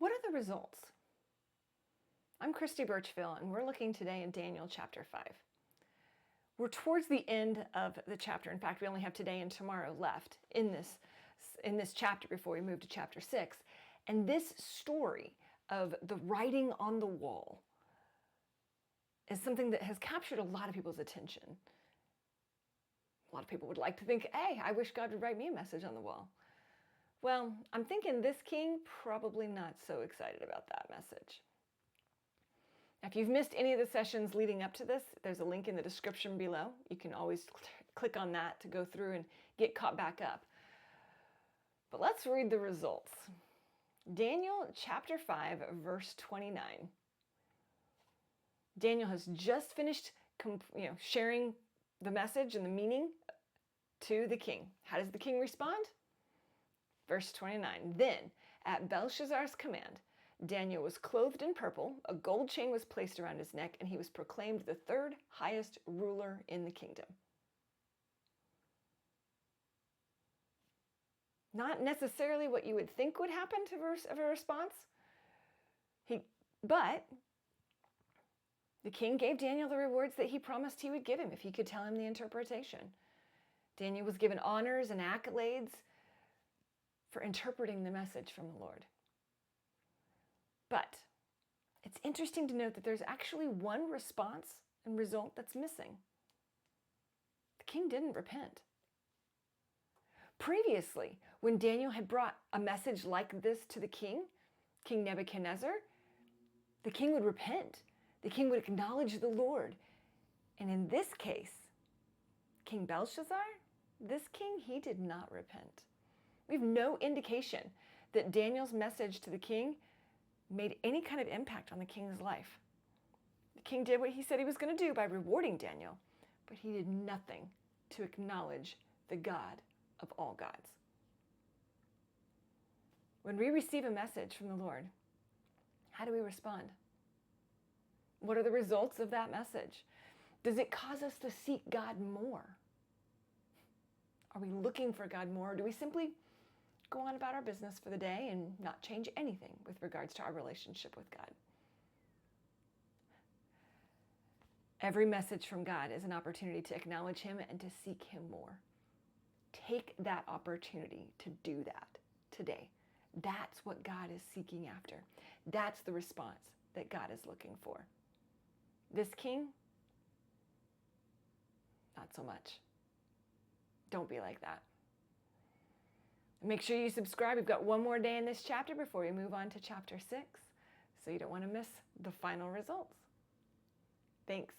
What are the results? I'm Christy Birchville, and we're looking today in Daniel chapter 5. We're towards the end of the chapter. In fact, we only have today and tomorrow left in this chapter before we move to chapter 6. And this story of the writing on the wall is something that has captured a lot of people's attention. A lot of people would like to think, hey, I wish God would write me a message on the wall. Well, I'm thinking this king probably not so excited about that message. Now, if you've missed any of the sessions leading up to this, there's a link in the description below. You can always click on that to go through and get caught back up. But let's read the results. Daniel chapter 5, verse 29. Daniel has just finished sharing the message and the meaning to the king. How does the king respond? Verse 29, then, at Belshazzar's command, Daniel was clothed in purple, a gold chain was placed around his neck, and he was proclaimed the third highest ruler in the kingdom. Not necessarily what you would think would happen to a response, but the king gave Daniel the rewards that he promised he would give him if he could tell him the interpretation. Daniel was given honors and accolades for interpreting the message from the Lord. But it's interesting to note that there's actually one response and result that's missing. The king didn't repent. Previously, when Daniel had brought a message like this to the king, King Nebuchadnezzar, the king would repent. The king would acknowledge the Lord. And in this case, King Belshazzar, this king, he did not repent. We have no indication that Daniel's message to the king made any kind of impact on the king's life. The king did what he said he was going to do by rewarding Daniel, but he did nothing to acknowledge the God of all gods. When we receive a message from the Lord, how do we respond? What are the results of that message? Does it cause us to seek God more? Are we looking for God more, or do we simply go on about our business for the day and not change anything with regards to our relationship with God? Every message from God is an opportunity to acknowledge Him and to seek Him more. Take that opportunity to do that today. That's what God is seeking after. That's the response that God is looking for. This king, not so much. Don't be like that. Make sure you subscribe. We've got one more day in this chapter before we move on to chapter 6, so you don't want to miss the final results. Thanks.